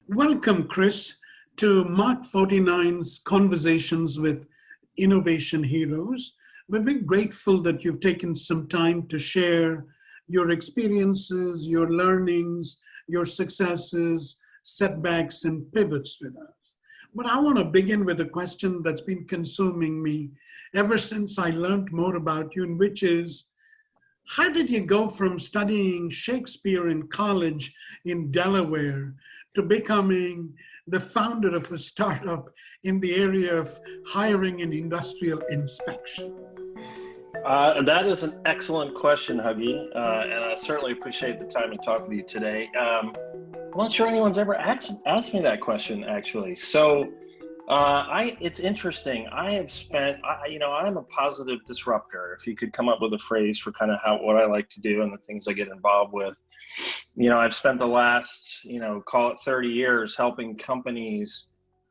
Welcome, Chris, to Mach49's Conversations with Innovation Heroes. We're very grateful that you've taken some time to share your experiences, your learnings, your successes, setbacks, and pivots with us. But I want to begin with a question that's been consuming me ever since I learned more about you, and which is, how did you go from studying Shakespeare in college in Delaware to becoming the founder of a startup in the area of hiring and industrial inspection? That is an excellent question, Huggy, and I certainly appreciate the time to talk with you today. I'm not sure anyone's ever asked me that question, actually. It's interesting. I have spent, I'm a positive disruptor. If you could come up with a phrase for kind of what I like to do and the things I get involved with. I've spent the last, call it 30 years helping companies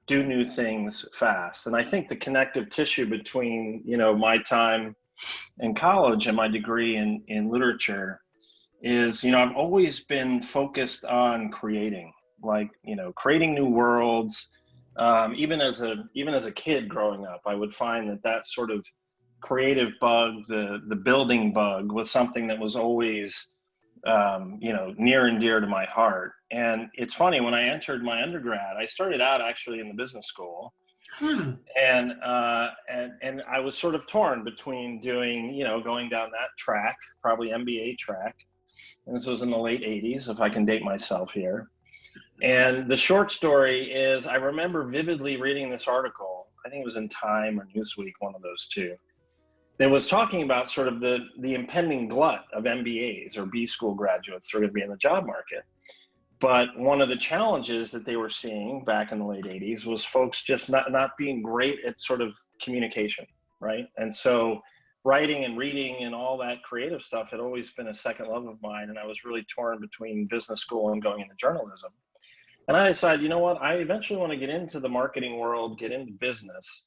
do new things fast. And I think the connective tissue between, my time in college and my degree in literature is, I've always been focused on creating new worlds. Even as a kid growing up, I would find that sort of creative bug, the building bug, was something that was always near and dear to my heart. And it's funny, when I entered my undergrad, I started out actually in the business school. And I was sort of torn between doing, going down that track, probably MBA track. And this was in the late 80s, if I can date myself here. And the short story is, I remember vividly reading this article, I think it was in Time or Newsweek, one of those two, that was talking about sort of the impending glut of MBAs or B school graduates who are going to be in the job market. But one of the challenges that they were seeing back in the late 80s was folks just not being great at sort of communication, right? And so writing and reading and all that creative stuff had always been a second love of mine. And I was really torn between business school and going into journalism. And I decided, you know what, I eventually want to get into the marketing world, get into business,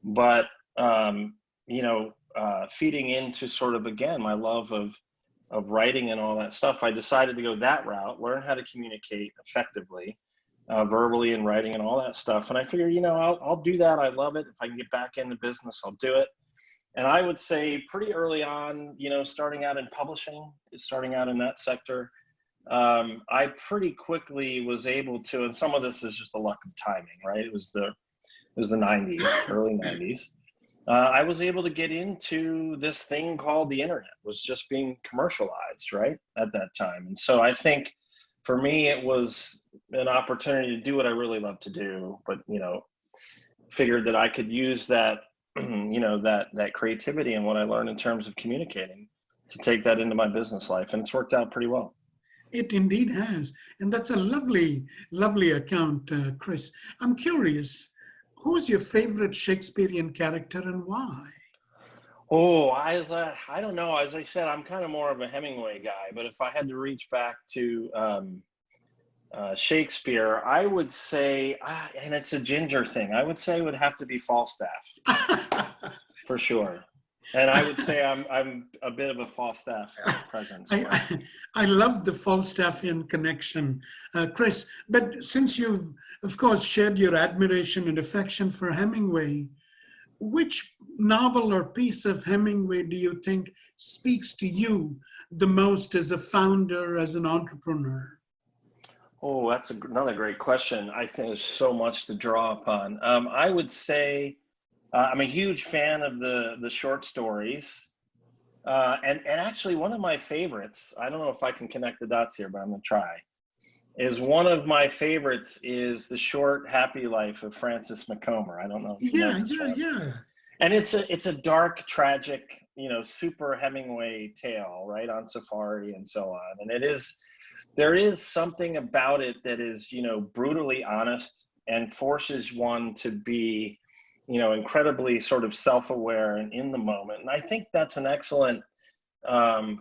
but, feeding into sort of, again, my love of writing and all that stuff, I decided to go that route, learn how to communicate effectively, verbally and writing and all that stuff. And I figured, I'll do that. I love it. If I can get back into business, I'll do it. And I would say pretty early on, starting out in publishing, starting out in that sector, I pretty quickly was able to, and some of this is just the luck of timing, right? It was the 90s, early 90s. I was able to get into this thing called the internet, was just being commercialized, right, at that time. And so I think for me, it was an opportunity to do what I really love to do, but, figured that I could use that, that creativity and what I learned in terms of communicating to take that into my business life. And it's worked out pretty well. It indeed has. And that's a lovely, lovely account, Chris. I'm curious, who's your favorite Shakespearean character and why? Oh, I don't know. As I said, I'm kind of more of a Hemingway guy, but if I had to reach back to Shakespeare, I would say, and it's a ginger thing, I would say it would have to be Falstaff, for sure. And I would say I'm a bit of a Falstaff presence. I love the Falstaffian connection, Chris. But since you've, of course, shared your admiration and affection for Hemingway, which novel or piece of Hemingway do you think speaks to you the most as a founder, as an entrepreneur? Oh, that's another great question. I think there's so much to draw upon. I would say, I'm a huge fan of the short stories. And actually one of my favorites, I don't know if I can connect the dots here, but I'm gonna try, is one of my favorites is The Short Happy Life of Francis McComber. I don't know if you know this one. Yeah. And it's a dark, tragic, super Hemingway tale, right, on safari and so on. And there is something about it that is, brutally honest and forces one to be, incredibly sort of self-aware and in the moment. And I think that's an excellent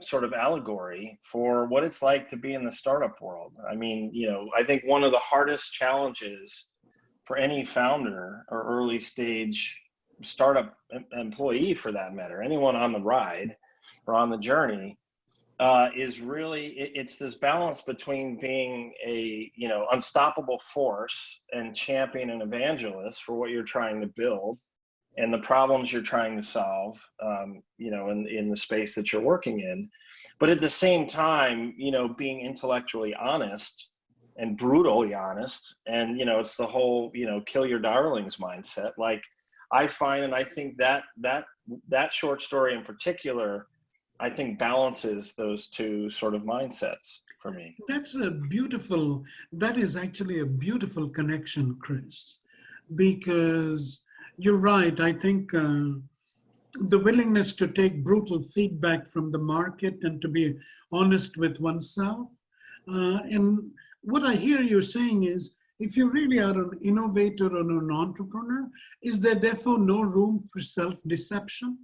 sort of allegory for what it's like to be in the startup world. I mean, I think one of the hardest challenges for any founder or early stage startup employee, for that matter, anyone on the ride or on the journey, is really, it's this balance between being a, you know, unstoppable force and champion and evangelist for what you're trying to build and the problems you're trying to solve, you know, in the space that you're working in. But at the same time, you know, being intellectually honest and brutally honest. And, you know, it's the whole, you know, kill your darlings mindset. Like I find, and I think that short story in particular, I think balances those two sort of mindsets for me. That is actually a beautiful connection, Chris, because you're right. I think the willingness to take brutal feedback from the market and to be honest with oneself. And what I hear you saying is, if you really are an innovator or an entrepreneur, is there therefore no room for self-deception?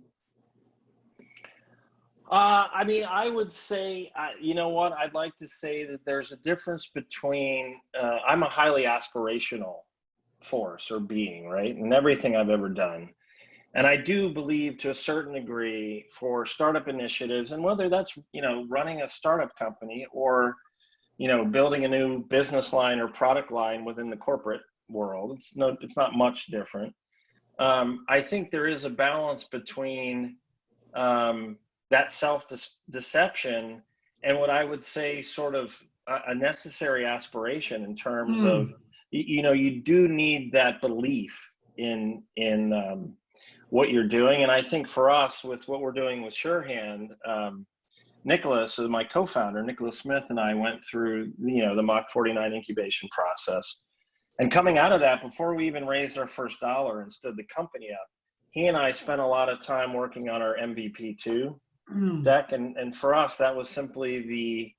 I mean, I would say, you know what, I'd like to say that there's a difference between, I'm a highly aspirational force or being, right? In everything I've ever done. And I do believe to a certain degree for startup initiatives, and whether that's, you know, running a startup company or, you know, building a new business line or product line within the corporate world, it's not much different. I think there is a balance between that self-deception and what I would say sort of a necessary aspiration in terms of, you know, you do need that belief in what you're doing. And I think for us, with what we're doing with Surehand, Nicholas, my co-founder, Nicholas Smith, and I went through, you know, the Mach49 incubation process. And coming out of that, before we even raised our first dollar and stood the company up, he and I spent a lot of time working on our MVP2 deck. And for us, that was simply the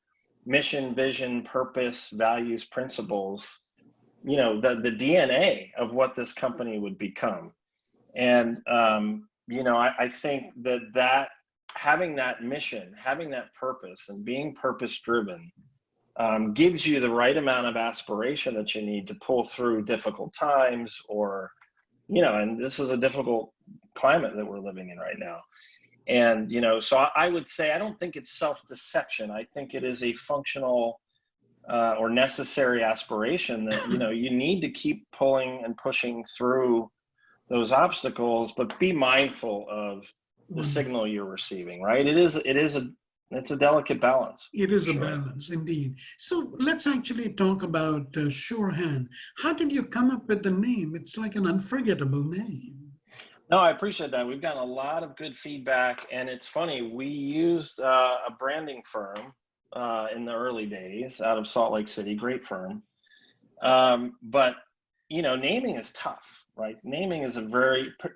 mission, vision, purpose, values, principles, you know, the DNA of what this company would become. And, you know, I think that having that mission, having that purpose and being purpose driven gives you the right amount of aspiration that you need to pull through difficult times, or, you know, and this is a difficult climate that we're living in right now. And, you know, so I would say, I don't think it's self-deception. I think it is a functional or necessary aspiration that, you know, you need to keep pulling and pushing through those obstacles, but be mindful of the signal you're receiving, right? It's a delicate balance. It is a balance, indeed. So let's actually talk about Surehand. How did you come up with the name? It's like an unforgettable name. No, I appreciate that. We've gotten a lot of good feedback, and it's funny, we used a branding firm in the early days out of Salt Lake City, great firm. But, you know, naming is tough. Right? Naming is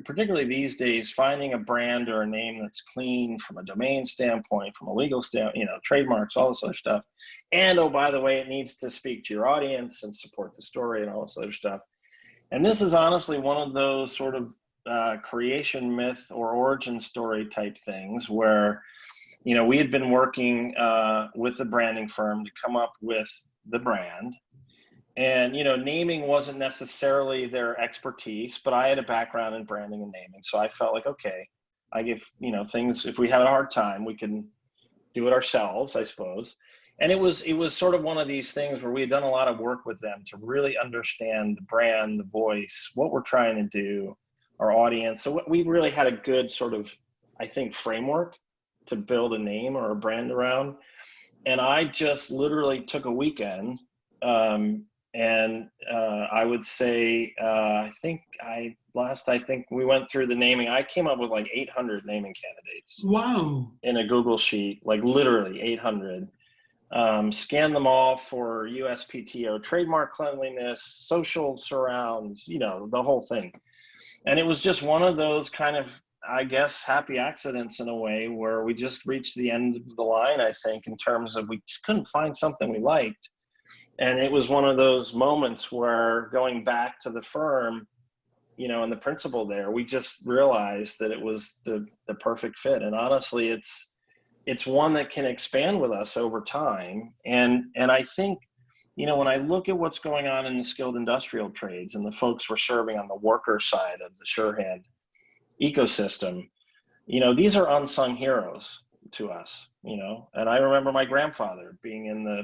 particularly these days, finding a brand or a name that's clean from a domain standpoint, from a legal standpoint, you know, trademarks, all this other stuff. And, oh, by the way, it needs to speak to your audience and support the story and all this other stuff. And this is honestly one of those sort of creation myth or origin story type things where, you know, we had been working with the branding firm to come up with the brand. And, you know, naming wasn't necessarily their expertise, but I had a background in branding and naming. So I felt like, okay, I give, you know, things, if we have a hard time, we can do it ourselves, I suppose. And it was sort of one of these things where we had done a lot of work with them to really understand the brand, the voice, what we're trying to do, our audience. So we really had a good sort of, I think, framework to build a name or a brand around. And I just literally took a weekend, and I would say, I think we went through the naming. I came up with like 800 naming candidates. Wow. In a Google sheet, like literally 800. Scanned them all for USPTO, trademark cleanliness, social surrounds, you know, the whole thing. And it was just one of those kind of, I guess, happy accidents in a way where we just reached the end of the line, I think, in terms of we just couldn't find something we liked. And it was one of those moments where, going back to the firm, you know, and the principal there, we just realized that it was the perfect fit. And honestly, it's one that can expand with us over time. And I think, you know, when I look at what's going on in the skilled industrial trades and the folks we're serving on the worker side of the Surehand ecosystem, you know, these are unsung heroes to us. you know, and I remember my grandfather being in the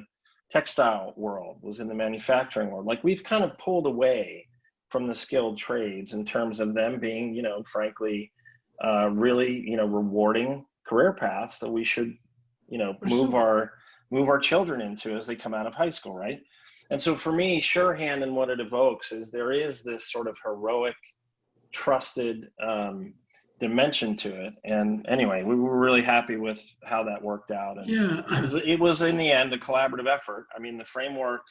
textile world, was in the manufacturing world. Like, we've kind of pulled away from the skilled trades in terms of them being, you know, frankly, really, you know, rewarding career paths that we should, you know, move our children into as they come out of high school, right? And so for me, Surehand and what it evokes is there is this sort of heroic, trusted dimension to it. And anyway, we were really happy with how that worked out. And Yeah. it was in the end a collaborative effort. I mean, the framework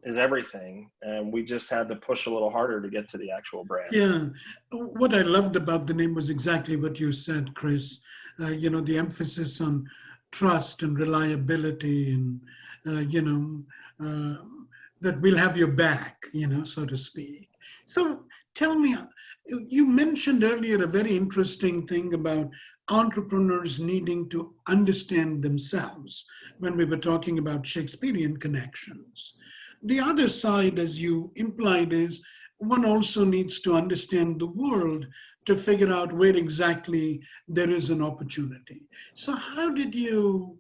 is everything, and we just had to push a little harder to get to the actual brand. Yeah. What I loved about the name was exactly what you said, Chris. You know, the emphasis on trust and reliability, and, you know, that we'll have your back, you know, so to speak. So tell me, you mentioned earlier a very interesting thing about entrepreneurs needing to understand themselves when we were talking about Shakespearean connections. The other side, as you implied, is one also needs to understand the world to figure out where exactly there is an opportunity. So how did you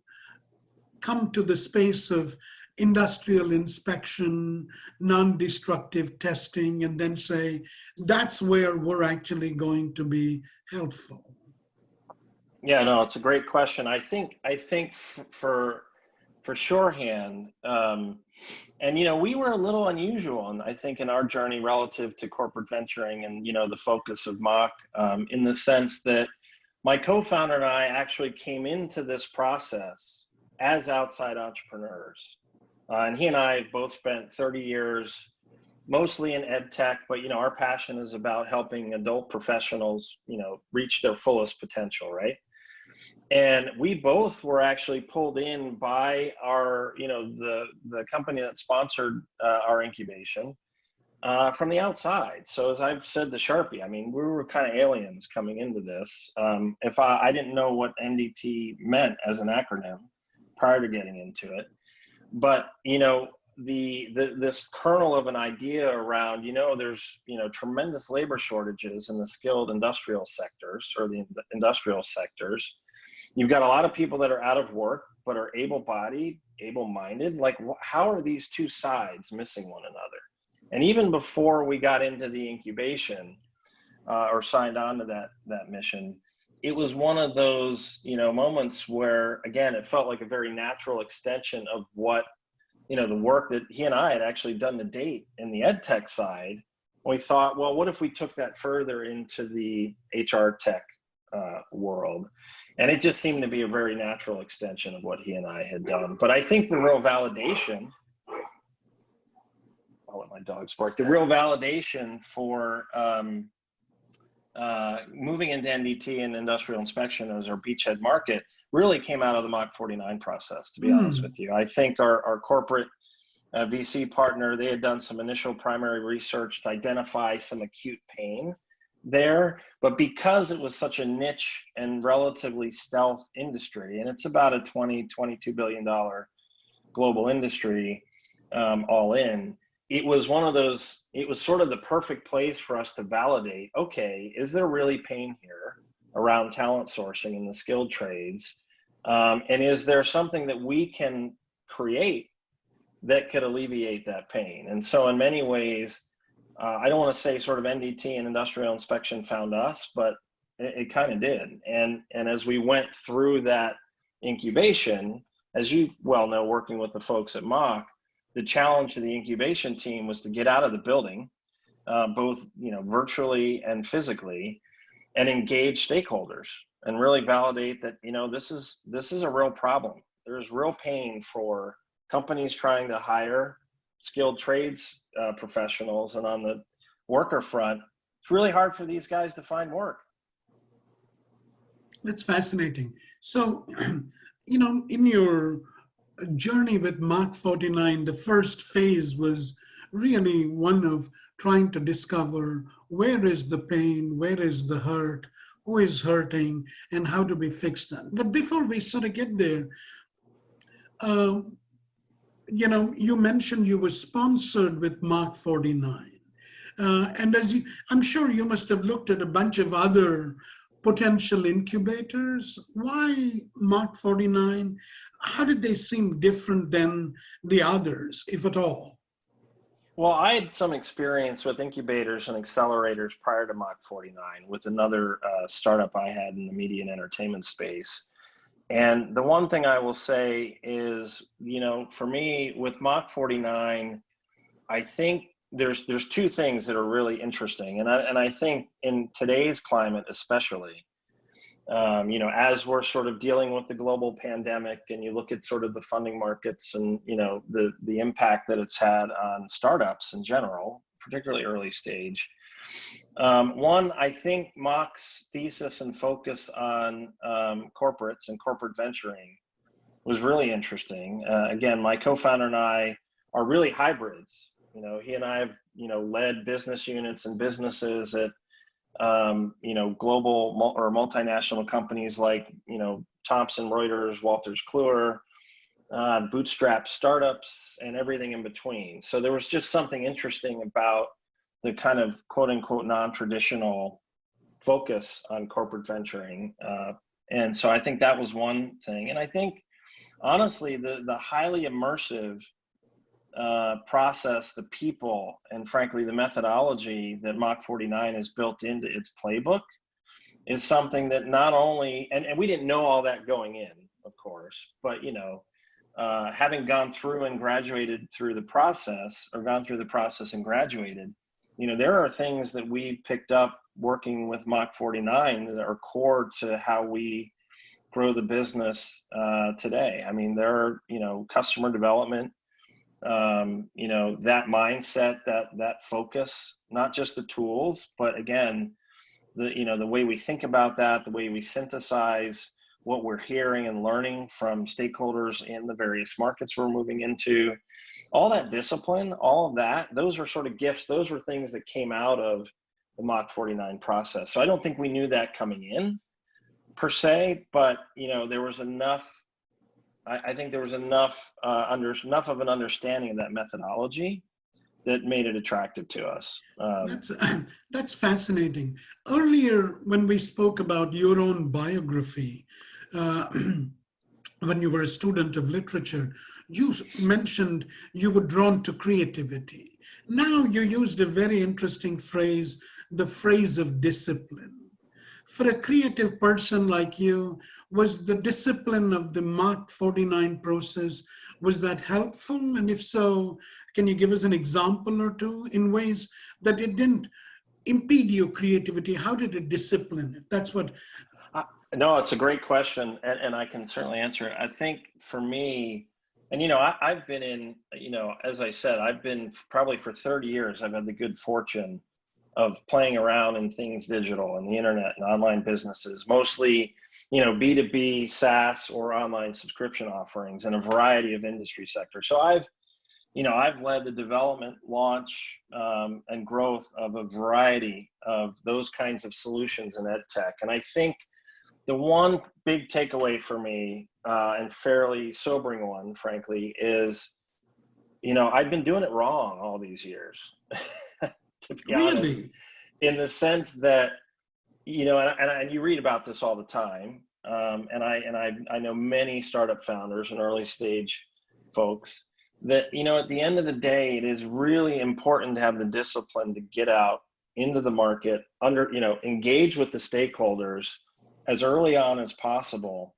come to the space of industrial inspection, non-destructive testing, and then say, that's where we're actually going to be helpful? Yeah, no, it's a great question. I think for Surehand, and you know, we were a little unusual, and I think in our journey relative to corporate venturing and, you know, the focus of Mach, in the sense that my co-founder and I actually came into this process as outside entrepreneurs. And he and I both spent 30 years mostly in ed tech, but, you know, our passion is about helping adult professionals, you know, reach their fullest potential, right? And we both were actually pulled in by our, you know, the company that sponsored our incubation from the outside. So as I've said to Charpie, I mean, we were kind of aliens coming into this. If I didn't know what NDT meant as an acronym prior to getting into it. But, you know, this kernel of an idea around, you know, there's, you know, tremendous labor shortages in the skilled industrial sectors, or the industrial sectors. You've got a lot of people that are out of work, but are able-bodied, able-minded. Like, how are these two sides missing one another? And even before we got into the incubation or signed on to that mission, it was one of those, you know, moments where, again, it felt like a very natural extension of what, you know, the work that he and I had actually done to date in the ed tech side. We thought, well, what if we took that further into the HR tech world? And it just seemed to be a very natural extension of what he and I had done. But I think the real validation, I'll let my dogs bark, the real validation for moving into NDT and industrial inspection as our beachhead market really came out of the Mach49 process, to be honest with you. I think our corporate VC partner, they had done some initial primary research to identify some acute pain there, but because it was such a niche and relatively stealth industry, and it's about a $22 billion global industry all in, it was one of those, it was sort of the perfect place for us to validate, okay, is there really pain here around talent sourcing in the skilled trades? And is there something that we can create that could alleviate that pain? And so in many ways, I don't want to say sort of NDT and industrial inspection found us, but it kind of did. And as we went through that incubation, as you well know, working with the folks at Mach, the challenge to the incubation team was to get out of the building, both, you know, virtually and physically, and engage stakeholders and really validate that, you know, this is a real problem. There's real pain for companies trying to hire skilled trades professionals, and on the worker front, it's really hard for these guys to find work. That's fascinating. So, you know, in your journey with Mach49, the first phase was really one of trying to discover where is the pain, where is the hurt, who is hurting, and how do we fix that. But before we sort of get there, you know, you mentioned you were sponsored with Mach49. And I'm sure you must have looked at a bunch of other potential incubators. Why Mach49? How did they seem different than the others, if at all? Well, I had some experience with incubators and accelerators prior to Mach49 with another startup I had in the media and entertainment space. And the one thing I will say is, for me with Mach49, I think there's two things that are really interesting. And I think in today's climate, especially, as we're sort of dealing with the global pandemic and you look at sort of the funding markets and, the impact that it's had on startups in general, particularly early stage. One, I think Mach's thesis and focus on corporates and corporate venturing was really interesting. Again, my co-founder and I are really hybrids. He and I have, led business units and businesses at, global or multinational companies like, Thomson Reuters, Wolters Kluwer, bootstrap startups, and everything in between. So there was just something interesting about the kind of quote unquote non-traditional focus on corporate venturing. And so I think that was one thing. And I think, honestly, the highly immersive process, the people, and frankly, the methodology that Mach49 has built into its playbook is something that not only, and we didn't know all that going in, of course, but, having gone through and graduated through the process, or gone through the process and graduated, there are things that we picked up working with Mach49 that are core to how we grow the business today. I mean, there are, customer development, that mindset, that focus, not just the tools, but again, the way we think about that, the way we synthesize what we're hearing and learning from stakeholders in the various markets we're moving into, all that discipline, all of that, those are sort of gifts. Those were things that came out of the Mach49 process. So I don't think we knew that coming in per se, but there was enough, I think there was enough of an understanding of that methodology that made it attractive to us. That's fascinating. Earlier, when we spoke about your own biography, when you were a student of literature, you mentioned you were drawn to creativity. Now you used a very interesting phrase, the phrase of discipline. For a creative person like you, was the discipline of the Mach49 process, was that helpful? And if so, can you give us an example or two in ways that it didn't impede your creativity? How did it discipline it? That's what. No, it's a great question, and I can certainly answer it. I think for me, and I've been in, as I said, I've been probably for 30 years, I've had the good fortune of playing around in things digital and the internet and online businesses, mostly, B2B, SaaS, or online subscription offerings in a variety of industry sectors. So I've led the development, launch, and growth of a variety of those kinds of solutions in ed tech. And I think the one big takeaway for me, and fairly sobering one, frankly, is, I've been doing it wrong all these years, to be honest, in the sense that, and you read about this all the time. And I know many startup founders and early stage folks that, at the end of the day, it is really important to have the discipline to get out into the market, engage with the stakeholders as early on as possible,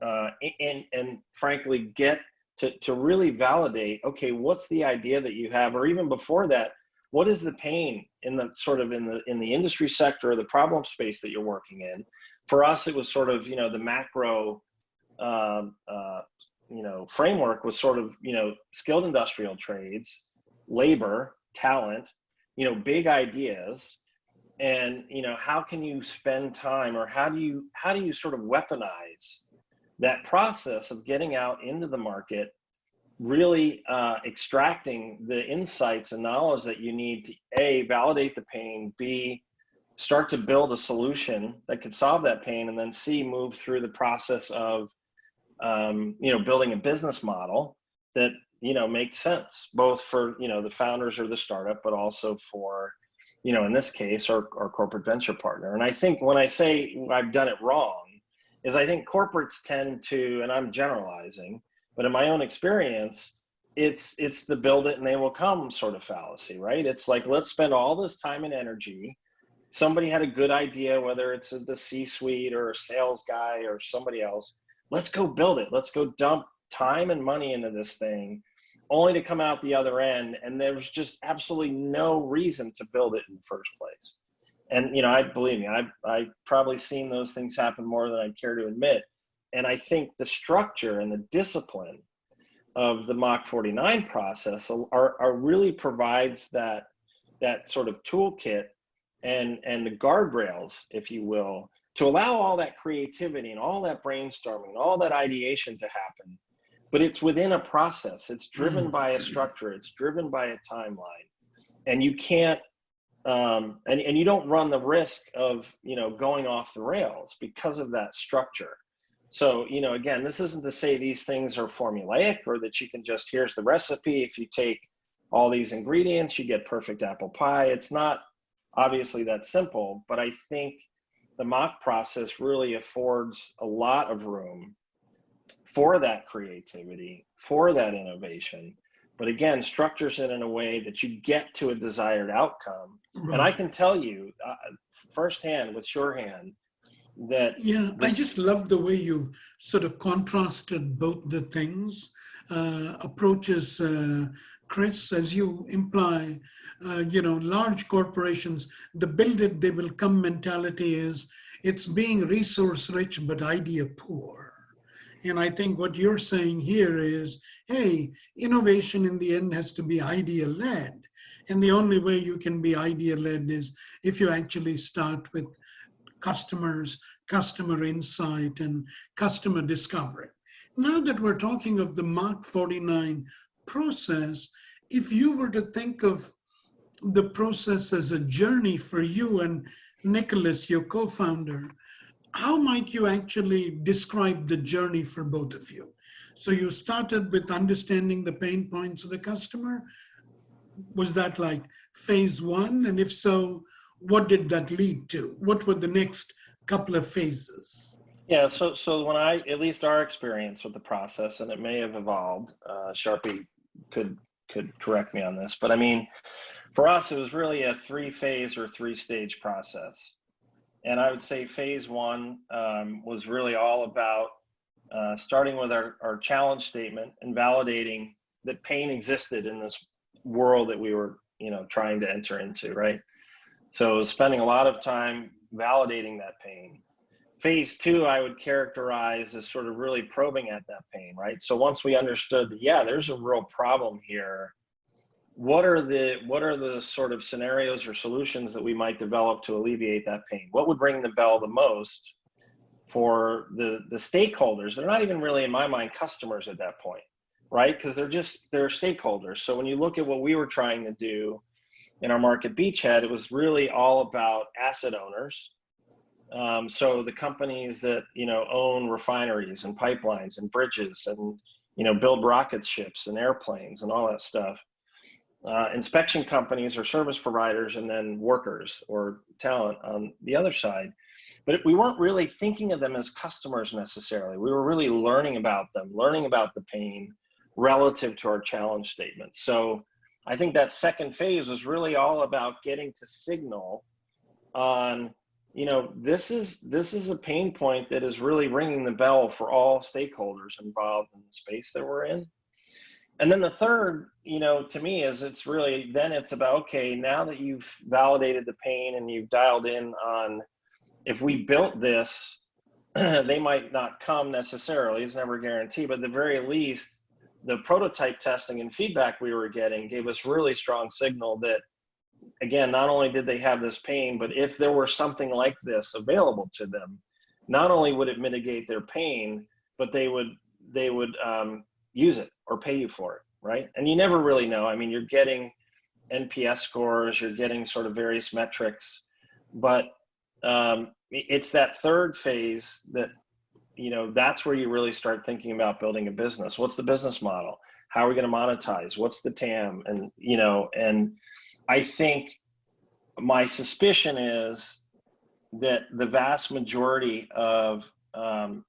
and frankly, get to really validate, okay, what's the idea that you have, or even before that, what is the pain in the sort of in the industry sector or the problem space that you're working in? For us, it was sort of, the macro, framework was sort of, skilled industrial trades, labor, talent, big ideas. And, how can you spend time, or how do you sort of weaponize that process of getting out into the market, really extracting the insights and knowledge that you need to A, validate the pain, B, start to build a solution that could solve that pain, and then C, move through the process of, building a business model that, makes sense, both for, the founders or the startup, but also for, in this case, our corporate venture partner. And I think when I say I've done it wrong, is I think corporates tend to, and I'm generalizing, but in my own experience, it's the build it and they will come sort of fallacy, right? It's like, let's spend all this time and energy. Somebody had a good idea, whether it's the C-suite or a sales guy or somebody else. Let's go build it. Let's go dump time and money into this thing, only to come out the other end. And there's just absolutely no reason to build it in the first place. And, believe me, I've probably seen those things happen more than I care to admit. And I think the structure and the discipline of the Mach49 process are really provides that sort of toolkit and the guardrails, if you will, to allow all that creativity and all that brainstorming and all that ideation to happen. But it's within a process. It's driven by a structure. It's driven by a timeline. And you can't, and you don't run the risk of, going off the rails because of that structure. So, again, this isn't to say these things are formulaic or that you can just, here's the recipe. If you take all these ingredients, you get perfect apple pie. It's not obviously that simple, but I think the Mach process really affords a lot of room for that creativity, for that innovation. But again, structures it in a way that you get to a desired outcome. Right. And I can tell you firsthand with Surehand that I just love the way you sort of contrasted both the things, approaches, Chris, as you imply. Large corporations, the build it, they will come mentality is it's being resource rich but idea poor. And I think what you're saying here is, hey, innovation in the end has to be idea led. And the only way you can be idea led is if you actually start with customers, customer insight, and customer discovery. Now that we're talking of the Mach49 process, if you were to think of the process as a journey for you and Nicholas, your co-founder, how might you actually describe the journey for both of you? So you started with understanding the pain points of the customer. Was that like phase one? And if so, what did that lead to? What were the next couple of phases? Yeah, so when at least our experience with the process, and it may have evolved, Charpie could correct me on this, but I mean, for us, it was really a 3-phase or 3-stage process. And I would say phase one was really all about starting with our challenge statement and validating that pain existed in this world that we were, trying to enter into, right? So spending a lot of time validating that pain. Phase two, I would characterize as sort of really probing at that pain, right? So once we understood that, yeah, there's a real problem here, what are the sort of scenarios or solutions that we might develop to alleviate that pain? What would ring the bell the most for the stakeholders? They're not even really, in my mind, customers at that point, right? Because they're stakeholders. So when you look at what we were trying to do in our market beachhead, it was really all about asset owners. So the companies that, own refineries and pipelines and bridges and, build rocket ships and airplanes and all that stuff. Inspection companies or service providers, and then workers or talent on the other side. But we weren't really thinking of them as customers necessarily. We were really learning about them, learning about the pain relative to our challenge statements. So I think that second phase was really all about getting to signal on, this is a pain point that is really ringing the bell for all stakeholders involved in the space that we're in. And then the third, to me is it's about, okay, now that you've validated the pain and you've dialed in on, if we built this, they might not come necessarily, it's never a guarantee, but at the very least, the prototype testing and feedback we were getting gave us really strong signal that, again, not only did they have this pain, but if there were something like this available to them, not only would it mitigate their pain, but they would use it or pay you for it, right? And you never really know. I mean, you're getting NPS scores, you're getting sort of various metrics, but it's that third phase that, that's where you really start thinking about building a business. What's the business model? How are we going to monetize? What's the TAM? And, and I think my suspicion is that the vast majority of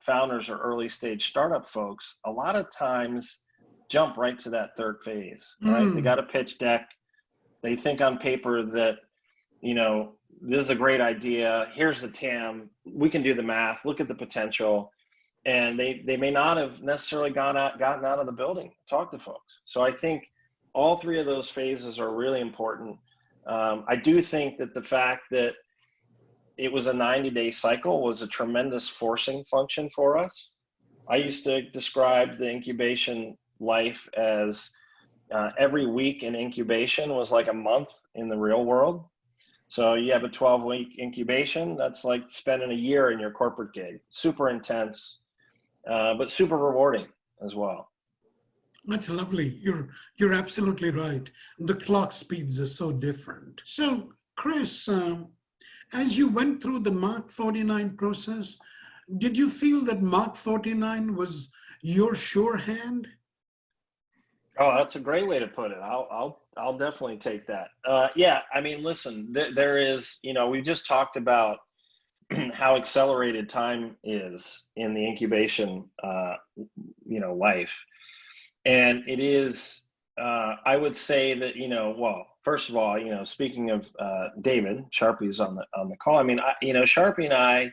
founders or early stage startup folks, a lot of times jump right to that third phase, right? They got a pitch deck. They think on paper that, you know, this is a great idea. Here's the TAM. We can do the math. Look at the potential. And they may not have necessarily gotten out of the building, talk to folks. So I think all three of those phases are really important. I do think that the fact that it was a 90-day cycle was a tremendous forcing function for us. I used to describe the incubation life as every week in incubation was like a month in the real world. So you have a 12-week incubation, that's like spending a year in your corporate gig. Super intense, but super rewarding as well. That's lovely. You're absolutely right. The clock speeds are so different. So, Chris, as you went through the Mach49 process, did you feel that Mach49 was your sure hand? Oh, that's a great way to put it. I'll definitely take that. Yeah, I mean, listen, there is, you know, we just talked about how accelerated time is in the incubation, you know, life. And it is, I would say that, you know, well, first of all, you know, speaking of David, Charpie's on the call. I mean, you know, Charpie and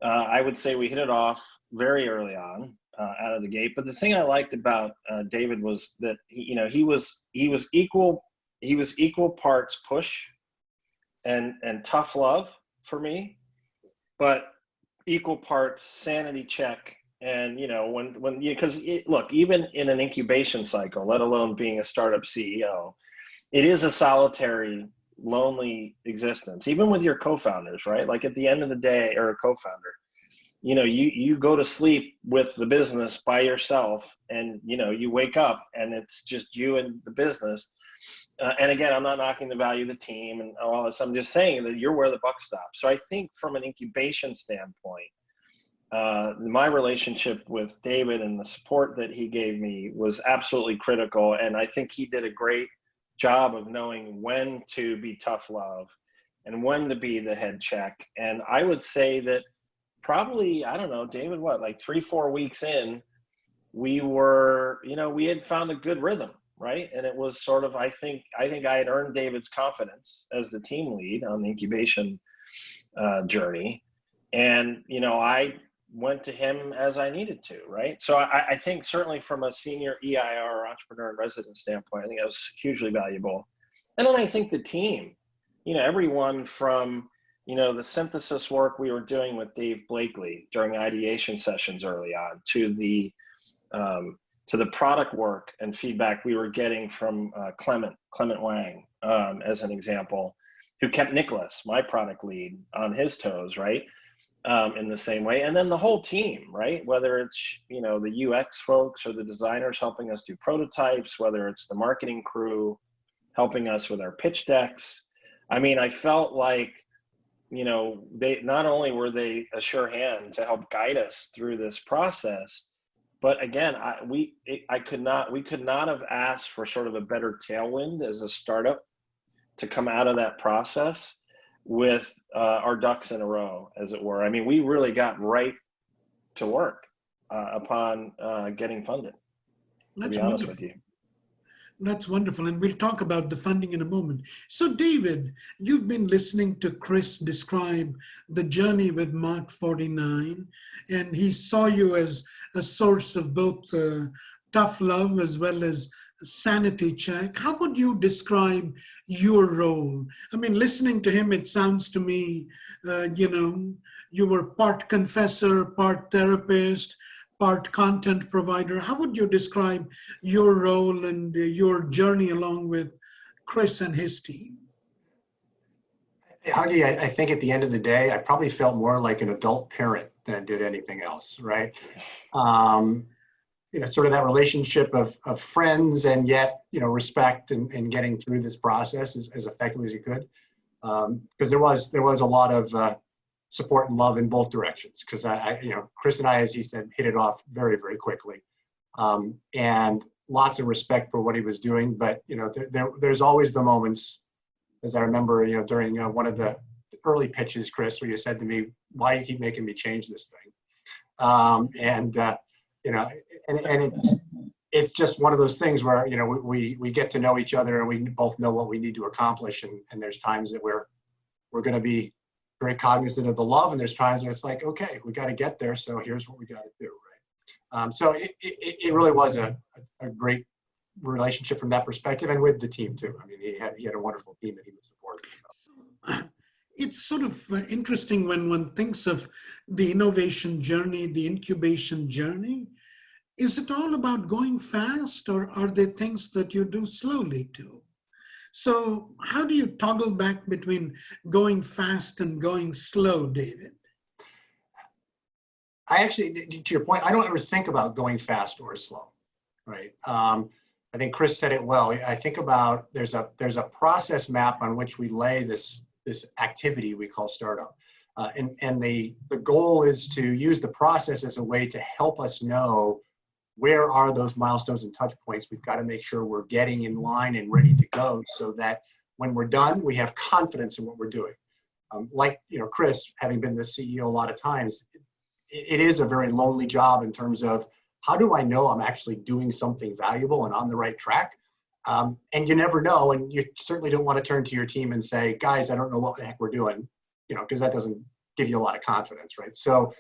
I would say we hit it off very early on out of the gate. But the thing I liked about David was that he was equal parts push and tough love for me, but equal parts sanity check. And, you know, when you, because look, even in an incubation cycle, let alone being a startup CEO, it is a solitary, lonely existence, even with your co-founders, right? Like at the end of the day, or a co-founder, you know, you go to sleep with the business by yourself, and, you know, you wake up and it's just you and the business. And again, I'm not knocking the value of the team and all this. I'm just saying that you're where the buck stops. So I think from an incubation standpoint, my relationship with David and the support that he gave me was absolutely critical. And I think he did a great job of knowing when to be tough love and when to be the head check. And I would say that probably, I don't know, David, what, like 3-4 weeks in, we were, you know, we had found a good rhythm, right? And it was sort of, I think I had earned David's confidence as the team lead on the incubation journey. And, you know, I went to him as I needed to, right? So I think certainly from a senior EIR or entrepreneur in residence standpoint, I think that was hugely valuable. And then I think the team, you know, everyone from, you know, the synthesis work we were doing with Dave Blakely during ideation sessions early on to the product work and feedback we were getting from Clement Wang, as an example, who kept Nicholas, my product lead, on his toes, right? In the same way. And then the whole team, right? Whether it's, you know, the UX folks or the designers helping us do prototypes, whether it's the marketing crew helping us with our pitch decks. I mean, I felt like, you know, they not only were they a sure hand to help guide us through this process, but again, we could not have asked for sort of a better tailwind as a startup to come out of that process with our ducks in a row, as it were. I mean, we really got right to work upon getting funded, to be honest with you. That's wonderful. And we'll talk about the funding in a moment. So David, you've been listening to Chris describe the journey with Mach49, and he saw you as a source of both tough love as well as sanity check. How would you describe your role? I mean, listening to him, it sounds to me, you know, you were part confessor, part therapist, part content provider. How would you describe your role and your journey along with Chris and his team? Hey, Huggy, I think at the end of the day, I probably felt more like an adult parent than I did anything else, right? You know, sort of that relationship of friends and yet, you know, respect and getting through this process as effectively as you could. Because there was a lot of support and love in both directions. Because you know, Chris and I, as he said, hit it off very, very quickly. And lots of respect for what he was doing. But, you know, there's always the moments as I remember, during one of the early pitches, Chris, where you said to me, "Why you keep making me change this thing?" You know, and it's just one of those things where we get to know each other and we both know what we need to accomplish, and there's times that we're going to be very cognizant of the love, and there's times where it's like, okay, we got to get there, so here's what we got to do, right? So it really was a great relationship from that perspective, and with the team too. I mean, he had a wonderful team that he was supporting. So. It's sort of interesting when one thinks of the innovation journey, the incubation journey. Is it all about going fast, or are there things that you do slowly too? So how do you toggle back between going fast and going slow, David? I actually, to your point, I don't ever think about going fast or slow, right? I think Chris said it well. I think about there's a process map on which we lay this activity we call startup. And the goal is to use the process as a way to help us know where are those milestones and touch points. We've got to make sure we're getting in line and ready to go, so that when we're done, we have confidence in what we're doing. Like, Chris, having been the CEO a lot of times, it is a very lonely job in terms of, how do I know I'm actually doing something valuable and on the right track? And you never know, and you certainly don't want to turn to your team and say, guys, I don't know what the heck we're doing, because that doesn't give you a lot of confidence, right? So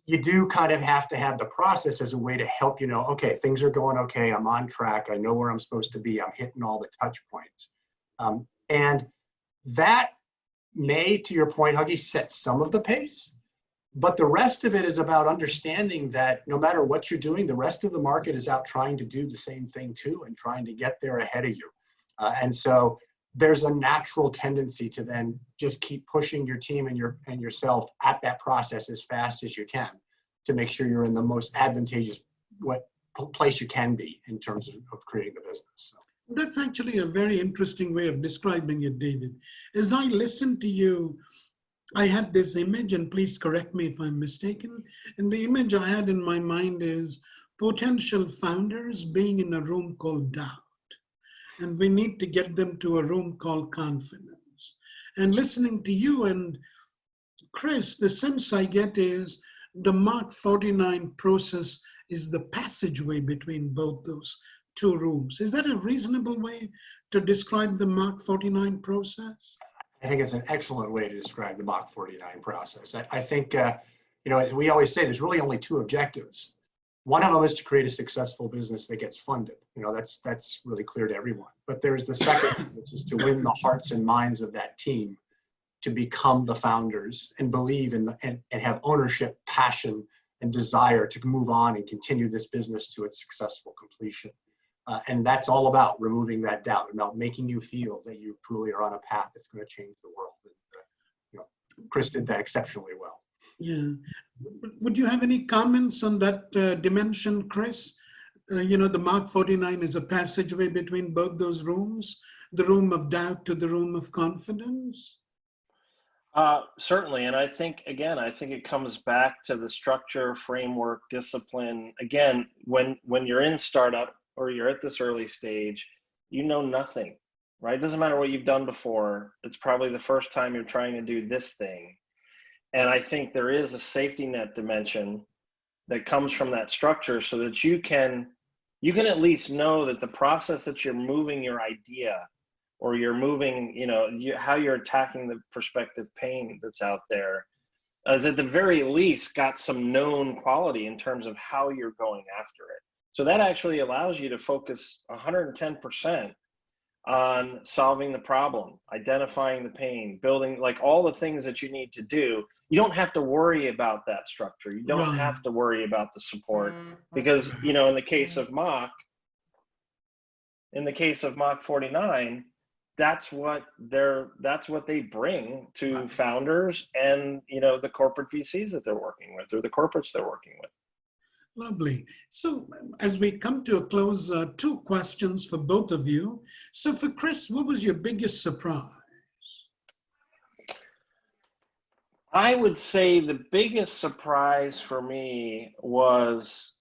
you do kind of have to have the process as a way to help okay, things are going okay, I'm on track, I know where I'm supposed to be, I'm hitting all the touch points. And that may, to your point, Huggy, set some of the pace, but the rest of it is about understanding that no matter what you're doing, the rest of the market is out trying to do the same thing too, and trying to get there ahead of you. And so there's a natural tendency to then just keep pushing your team and yourself at that process as fast as you can, to make sure you're in the most advantageous place you can be in terms of creating the business. So. That's actually a very interesting way of describing it, David. As I listened to you, I had this image, and please correct me if I'm mistaken. And the image I had in my mind is potential founders being in a room called doubt. And we need to get them to a room called confidence. And listening to you and Chris, the sense I get is the Mach49 process is the passageway between both those two rooms. Is that a reasonable way to describe the Mach49 process? I think it's an excellent way to describe the Mach49 process. I think, as we always say, there's really only two objectives. One of them is to create a successful business that gets funded. That's really clear to everyone. But there's the second, which is to win the hearts and minds of that team to become the founders and believe in and have ownership, passion, and desire to move on and continue this business to its successful completion. And that's all about removing that doubt, about making you feel that you truly are on a path that's going to change the world. And, Chris did that exceptionally well. Yeah. Would you have any comments on that dimension, Chris? The Mach49 is a passageway between both those rooms, the room of doubt to the room of confidence? Certainly. And I think it comes back to the structure, framework, discipline. Again, when you're in startup or you're at this early stage, you know nothing, right? It doesn't matter what you've done before. It's probably the first time you're trying to do this thing. And I think there is a safety net dimension that comes from that structure, so that you can at least know that the process that you're moving your idea, or you're moving, how you're attacking the prospective pain that's out there, is at the very least got some known quality in terms of how you're going after it. So that actually allows you to focus 110% on solving the problem, identifying the pain, building, like all the things that you need to do. You don't have to worry about that structure. You don't have to worry about the support, because, in the case of Mach49, that's what they bring to founders and, the corporate VCs that they're working with, or the corporates they're working with. Lovely. So as we come to a close, two questions for both of you. So for Chris, what was your biggest surprise? I would say the biggest surprise for me was,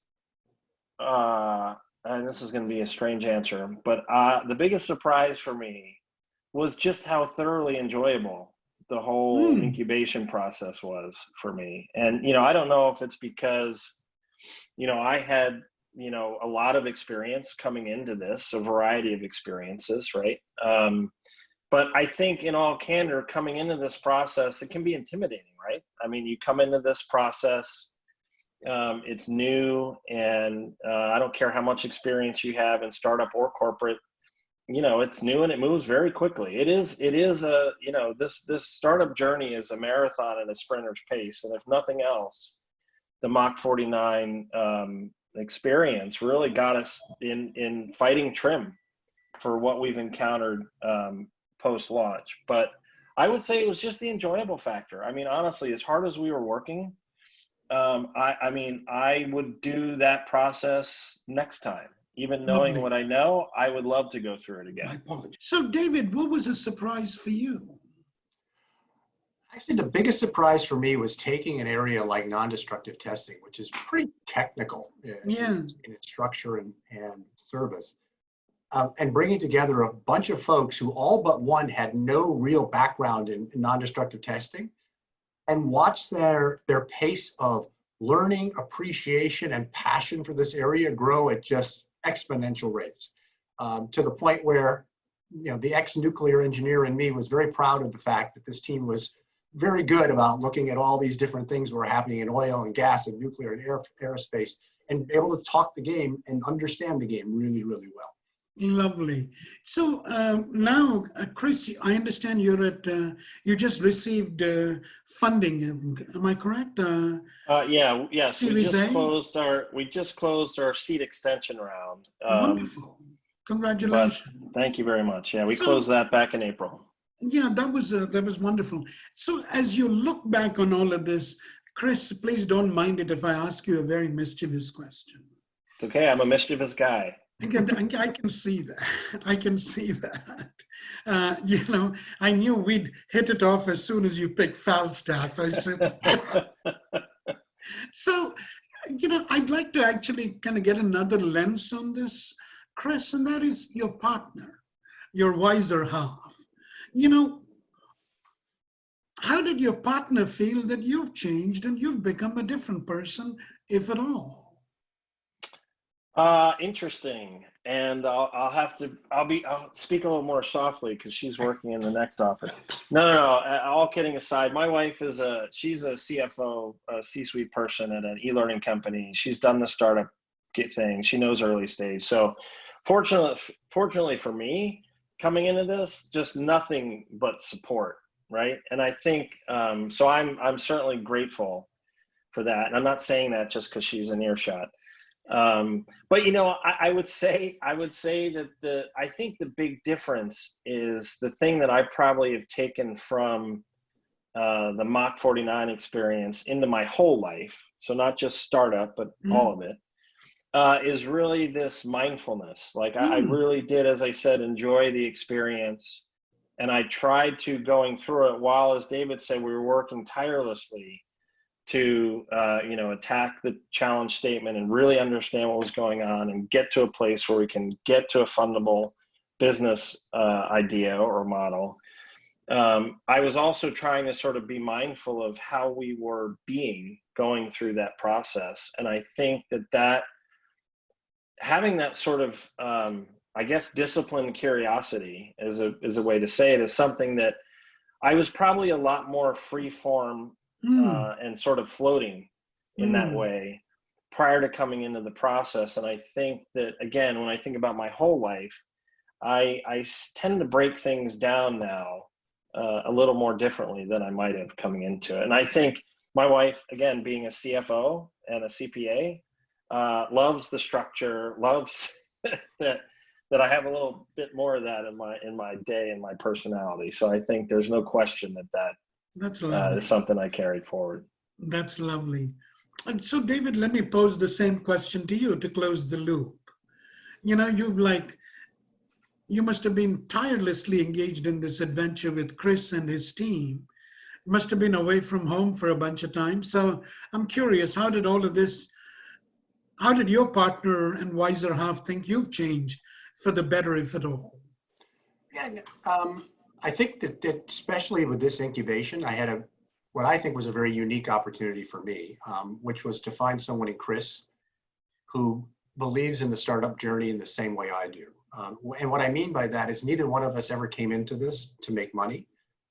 and this is going to be a strange answer, but the biggest surprise for me was just how thoroughly enjoyable the whole incubation process was for me. And, you know, I don't know if it's because, you know, I had, you know, a lot of experience coming into this, a variety of experiences, right? But I think in all candor, coming into this process, it can be intimidating, right? I mean, you come into this process, it's new, and I don't care how much experience you have in startup or corporate, you know, it's new and it moves very quickly. It is a, you know, this startup journey is a marathon and a sprinter's pace. And if nothing else, the Mach49 experience really got us in fighting trim for what we've encountered post-launch. But I would say it was just the enjoyable factor. I mean, honestly, as hard as we were working, I mean, I would do that process next time. Even knowing what I know, I would love to go through it again. My apologies. So, David, what was a surprise for you? Actually, the biggest surprise for me was taking an area like non-destructive testing, which is pretty technical in its structure and service, and bringing together a bunch of folks who all but one had no real background in non-destructive testing, and watch their pace of learning, appreciation, and passion for this area grow at just exponential rates, to the point where, you know, the ex-nuclear engineer in me was very proud of the fact that this team was very good about looking at all these different things that were happening in oil and gas and nuclear and aerospace, and able to talk the game and understand the game really, really well. Lovely. So now, Chris, I understand you're at, you just received funding. Am I correct? Yes. Series A? We just closed our seed extension round. Wonderful. Congratulations. Thank you very much. Yeah, we closed that back in April. Yeah, that was wonderful. So as you look back on all of this, Chris, please don't mind it if I ask you a very mischievous question. It's okay. I'm a mischievous guy. I can see that. I can see that. You know, I knew we'd hit it off as soon as you picked Falstaff. I said, so, you know, I'd like to actually kind of get another lens on this, Chris, and that is your partner, your wiser half. You know, how did your partner feel that you've changed and you've become a different person, if at all? Interesting. And I'll speak a little more softly because she's working in the next office. No. All kidding aside, my wife she's a CFO, a C-suite person at an e-learning company. She's done the startup thing. She knows early stage. So fortunately for me, coming into this, just nothing but support, right? And I think, so I'm certainly grateful for that. And I'm not saying that just because she's an earshot. But, you know, I would say that I think the big difference is the thing that I probably have taken from the Mach49 experience into my whole life, so not just startup, but all of it, is really this mindfulness. Like I really did, as I said, enjoy the experience. And I tried to, going through it, while, as David said, we were working tirelessly to you know, attack the challenge statement and really understand what was going on and get to a place where we can get to a fundable business idea or model. I was also trying to sort of be mindful of how we were going through that process. And I think that having that sort of, I guess, disciplined curiosity is a way to say it, is something that I was probably a lot more free form and sort of floating in that way prior to coming into the process. And I think that, again, when I think about my whole life, I tend to break things down now a little more differently than I might have coming into it. And I think my wife, again, being a CFO and a CPA, loves the structure, loves that I have a little bit more of that in my day and my personality. So I think there's no question that is something I carried forward. That's lovely. And so, David, let me pose the same question to you to close the loop. You know, you must have been tirelessly engaged in this adventure with Chris and his team. Must have been away from home for a bunch of time. So I'm curious, how did your partner and wiser half think you've changed for the better, if at all? Yeah, I think that especially with this incubation, I had what I think was a very unique opportunity for me, which was to find someone in Chris who believes in the startup journey in the same way I do. And what I mean by that is neither one of us ever came into this to make money.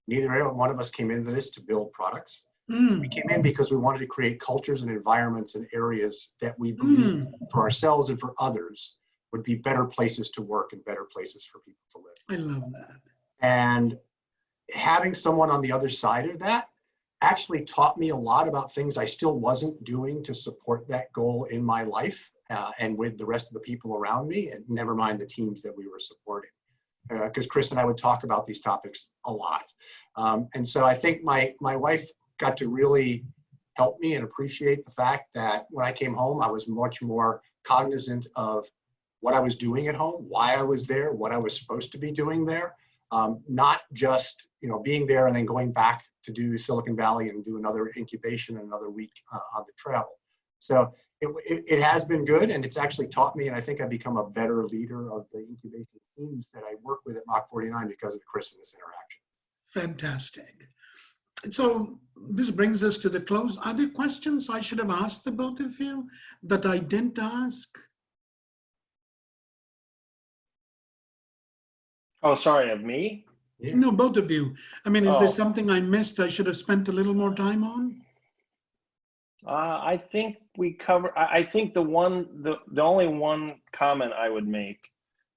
Neither one of us came into this to build products. We came in because we wanted to create cultures and environments and areas that we believe for ourselves and for others would be better places to work and better places for people to live. I love that. And having someone on the other side of that actually taught me a lot about things I still wasn't doing to support that goal in my life and with the rest of the people around me, and never mind the teams that we were supporting. Because Chris and I would talk about these topics a lot. And so I think my wife got to really help me and appreciate the fact that when I came home, I was much more cognizant of what I was doing at home, why I was there, what I was supposed to be doing there, not just being there and then going back to do Silicon Valley and do another incubation and another week on the travel. So it has been good, and it's actually taught me, and I think I've become a better leader of the incubation teams that I work with at Mach49 because of Chris and this interaction. Fantastic. So this brings us to the close. Are there questions I should have asked the both of you that I didn't ask? Oh, sorry, of me? Yeah. No, both of you. I mean, is there Oh. something I missed I should have spent a little more time on? I think we cover. I think the only one comment I would make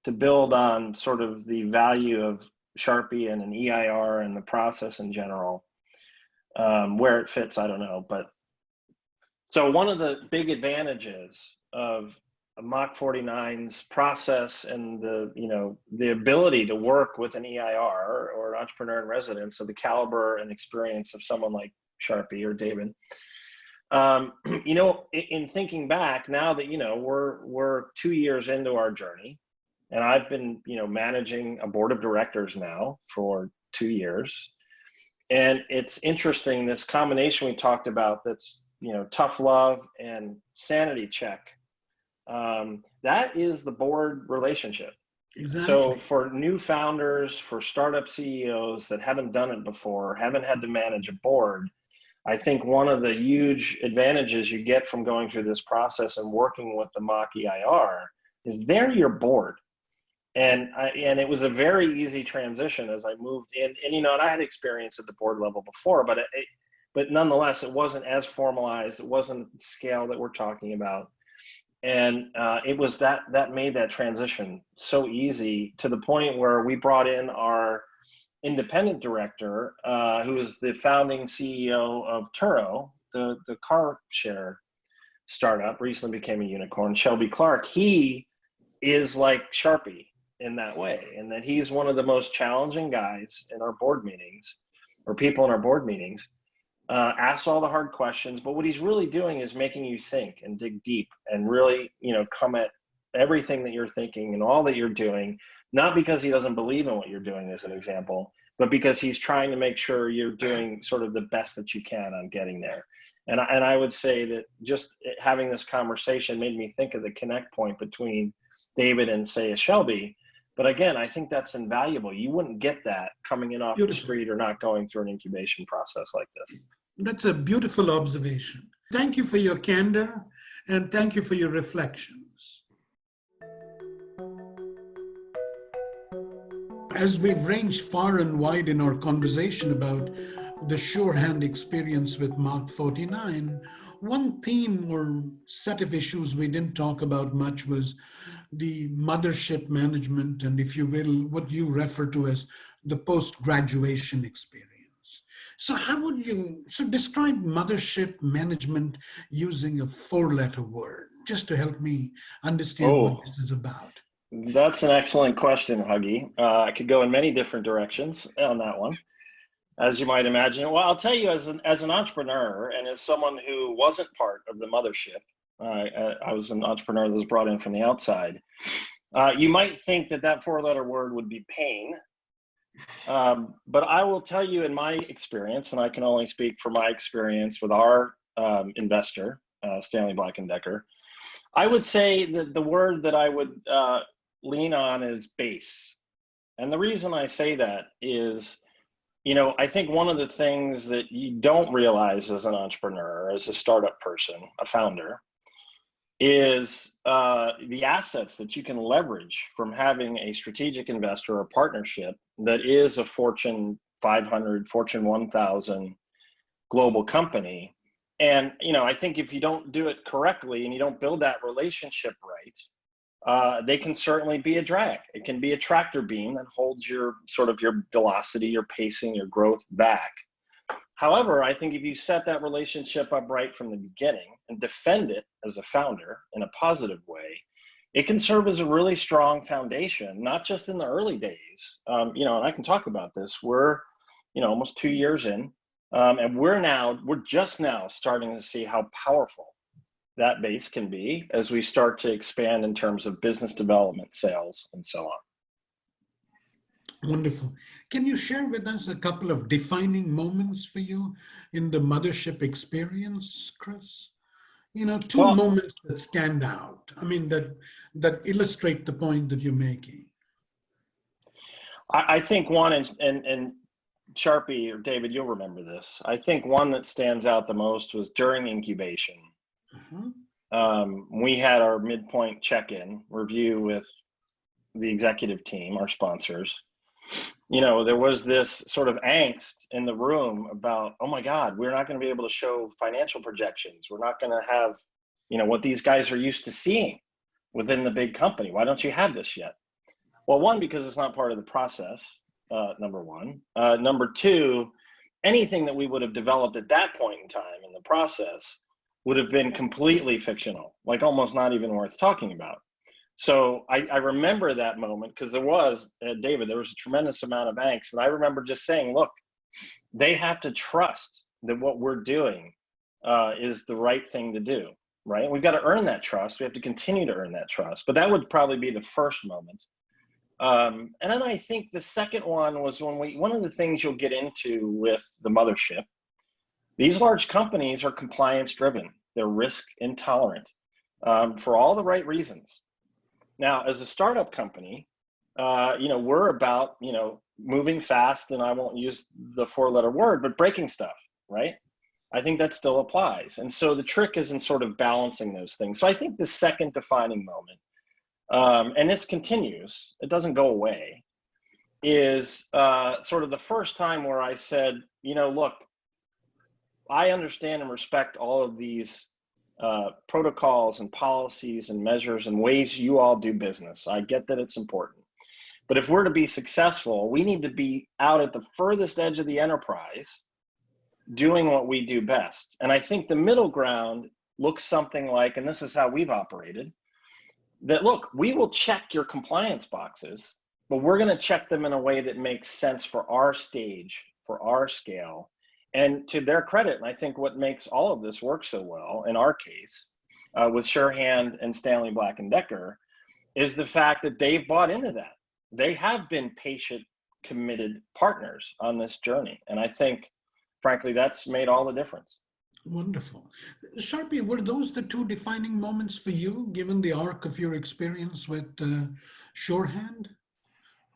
to build on sort of the value of Charpie and an EIR and the process in general, where it fits, I don't know. But so one of the big advantages of Mach49's process and the ability to work with an EIR or an entrepreneur in residence of the caliber and experience of someone like Charpie or David. In thinking back now that we're 2 years into our journey, and I've been managing a board of directors now for 2 years, and it's interesting, this combination we talked about, that's tough love and sanity check, that is the board relationship. Exactly. So for new founders, for startup CEOs that haven't done it before, haven't had to manage a board, I think one of the huge advantages you get from going through this process and working with the Mach EIR is they're your board. And it was a very easy transition as I moved in. And I had experience at the board level before, but nonetheless, it wasn't as formalized. It wasn't the scale that we're talking about. And it was that made that transition so easy, to the point where we brought in our independent director, who is the founding CEO of Turo, the car share startup, recently became a unicorn, Shelby Clark. He is like Charpie in that way, and that he's one of the most challenging guys in our board meetings, or people in our board meetings, asks all the hard questions, but what he's really doing is making you think and dig deep and really, come at everything that you're thinking and all that you're doing, not because he doesn't believe in what you're doing, as an example, but because he's trying to make sure you're doing sort of the best that you can on getting there. And I would say that just having this conversation made me think of the connect point between David and, say, a Shelby. But again, I think that's invaluable. You wouldn't get that coming in off the street or not going through an incubation process like this. That's a beautiful observation. Thank you for your candor, and thank you for your reflections. As we've ranged far and wide in our conversation about the Surehand experience with Mach49, one theme or set of issues we didn't talk about much was the mothership management, and, if you will, what you refer to as the post-graduation experience. So how would you describe mothership management using a 4-letter word, just to help me understand what this is about? That's an excellent question, Huggy. I could go in many different directions on that one, as you might imagine. Well, I'll tell you, as an entrepreneur and as someone who wasn't part of the mothership, I was an entrepreneur that was brought in from the outside. You might think that 4-letter word would be pain. But I will tell you, in my experience, and I can only speak for my experience with our investor, Stanley Black & Decker, I would say that the word that I would lean on is base. And the reason I say that is, you know, I think one of the things that you don't realize as an entrepreneur, as a startup person, a founder, is the assets that you can leverage from having a strategic investor or partnership that is a Fortune 500, Fortune 1000 global company. And, you know, I think if you don't do it correctly and you don't build that relationship right, they can certainly be a drag. It can be a tractor beam that holds your sort of your velocity, your pacing, your growth back. However, I think if you set that relationship up right from the beginning and defend it as a founder in a positive way, it can serve as a really strong foundation, not just in the early days. You know, and I can talk about this. We're, you know, almost 2 years in, and we're just now starting to see how powerful that base can be as we start to expand in terms of business development, sales, and so on. Wonderful. Can you share with us a couple of defining moments for you in the mothership experience, Chris? You know, two moments that stand out. I mean, that illustrate the point that you're making. I think one, and Charpie or David, you'll remember this. I think one that stands out the most was during incubation. We had our midpoint check-in review with the executive team, our sponsors. You know, there was this sort of angst in the room about, oh my God, we're not going to be able to show financial projections. We're not going to have, you know, what these guys are used to seeing within the big company. Why don't you have this yet? Well, one, because it's not part of the process, number one. Number two, anything that we would have developed at that point in time in the process would have been completely fictional, like almost not even worth talking about. So I remember that moment because there was, David, there was a tremendous amount of angst. And I remember just saying, look, they have to trust that what we're doing is the right thing to do, right? We've got to earn that trust. We have to continue to earn that trust. But that would probably be the first moment. And then I think the second one was when one of the things you'll get into with the mothership, these large companies are compliance driven. They're risk intolerant for all the right reasons. Now, as a startup company, you know, we're about, you know, moving fast, and I won't use the 4-letter word, but breaking stuff, right? I think that still applies. And so the trick is in sort of balancing those things. So I think the second defining moment, and this continues, it doesn't go away, is sort of the first time where I said, you know, look, I understand and respect all of these protocols and policies and measures and ways you all do business. I get that it's important. But if we're to be successful, we need to be out at the furthest edge of the enterprise doing what we do best. And I think the middle ground looks something like, and this is how we've operated, that look, we will check your compliance boxes, but we're going to check them in a way that makes sense for our stage, for our scale. And to their credit, and I think what makes all of this work so well, in our case, with Surehand and Stanley Black & Decker, is the fact that they've bought into that. They have been patient, committed partners on this journey. And I think, frankly, that's made all the difference. Wonderful. Charpie, were those the two defining moments for you, given the arc of your experience with Surehand,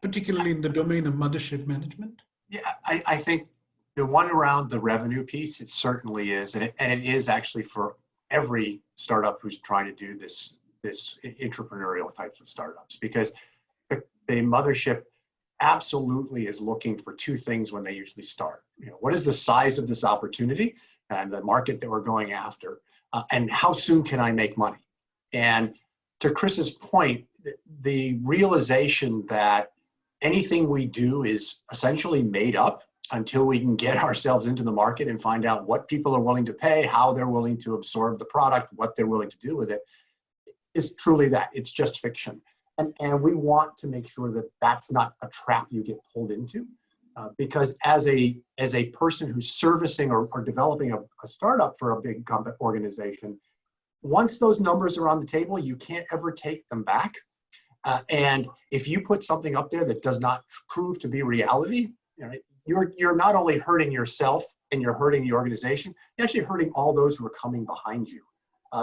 particularly in the domain of mothership management? Yeah, I think the one around the revenue piece, it certainly is, and it is actually for every startup who's trying to do this entrepreneurial types of startups, because the mothership absolutely is looking for two things when they usually start. You know, what is the size of this opportunity and the market that we're going after, and how soon can I make money? And to Chris's point, the realization that anything we do is essentially made up until we can get ourselves into the market and find out what people are willing to pay, how they're willing to absorb the product, what they're willing to do with it, is truly that. It's just fiction. And we want to make sure that that's not a trap you get pulled into, because as a person who's servicing or developing a startup for a big organization, once those numbers are on the table, you can't ever take them back. And if you put something up there that does not prove to be reality, you know, you're not only hurting yourself and you're hurting the organization, you're actually hurting all those who are coming behind you,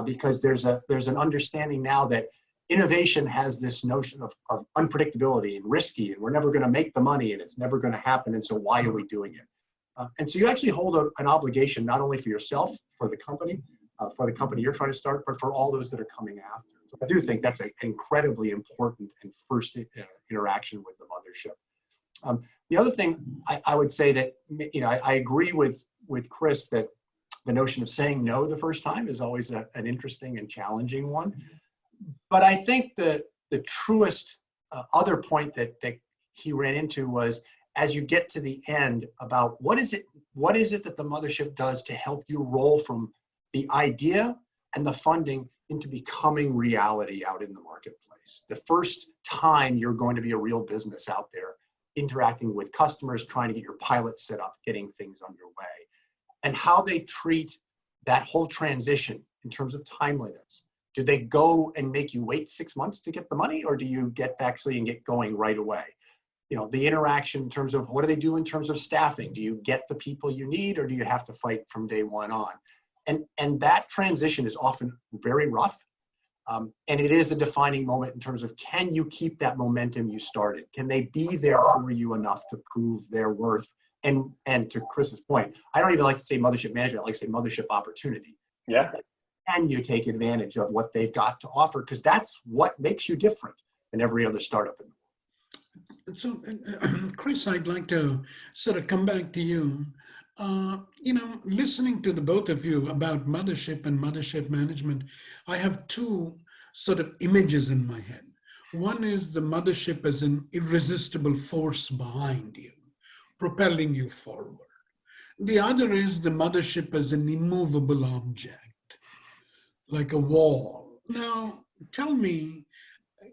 because there's an understanding now that innovation has this notion of unpredictability and risky, and we're never going to make the money, and it's never going to happen, and so why are we doing it? And so you actually hold an obligation not only for yourself, for the company you're trying to start, but for all those that are coming after. So I do think that's an incredibly important and first interaction with the mothership. The other thing I would say that, I agree with Chris that the notion of saying no the first time is always an interesting and challenging one. But I think the truest other point that he ran into was, as you get to the end, about what is it that the mothership does to help you roll from the idea and the funding into becoming reality out in the marketplace. The first time you're going to be a real business out there, interacting with customers, trying to get your pilots set up, getting things underway, and how they treat that whole transition in terms of timeliness. Do they go and make you wait 6 months to get the money, or do you get actually and get going right away? The interaction in terms of what do they do in terms of staffing? Do you get the people you need, or do you have to fight from day one on? And that transition is often very rough. And it is a defining moment in terms of, can you keep that momentum you started? Can they be there for you enough to prove their worth? And to Chris's point, I don't even like to say mothership management, I like to say mothership opportunity. Yeah. Can you take advantage of what they've got to offer? Because that's what makes you different than every other startup in the world. So, Chris, I'd like to sort of come back to you. Listening to the both of you about mothership and mothership management, I have two sort of images in my head. One is the mothership as an irresistible force behind you, propelling you forward. The other is the mothership as an immovable object, like a wall. Now, tell me,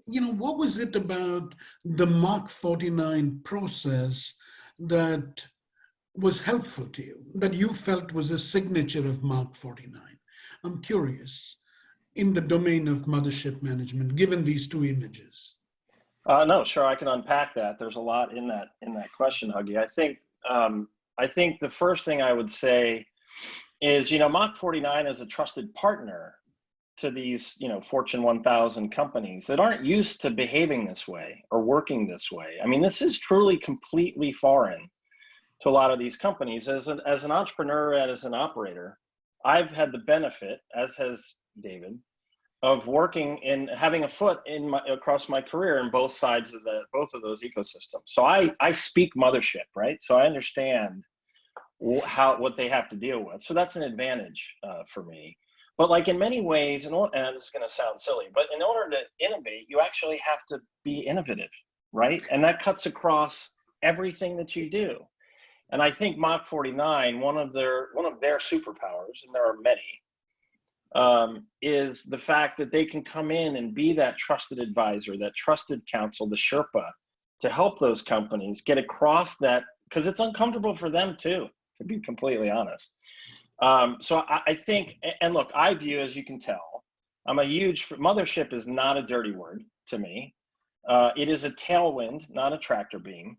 what was it about the Mach49 process that was helpful to you, that you felt was a signature of Mach49? I'm curious, in the domain of mothership management, given these two images. No, sure, I can unpack that. There's a lot in that question, Huggy. I think the first thing I would say is, Mach49 is a trusted partner to these, Fortune 1000 companies that aren't used to behaving this way or working this way. I mean, this is truly completely foreign to a lot of these companies. As an entrepreneur and as an operator, I've had the benefit, as has David, of working and having a foot across my career in both sides of both of those ecosystems. So I speak mothership, right? So I understand what they have to deal with. So that's an advantage for me. But like in many ways, and this is going to sound silly, but in order to innovate, you actually have to be innovative, right? And that cuts across everything that you do. And I think Mach49, one of their superpowers, and there are many, is the fact that they can come in and be that trusted advisor, that trusted counsel, the Sherpa, to help those companies get across that, because it's uncomfortable for them too, to be completely honest. So I think, and look, I view, as you can tell, I'm a huge, mothership is not a dirty word to me. It is a tailwind, not a tractor beam,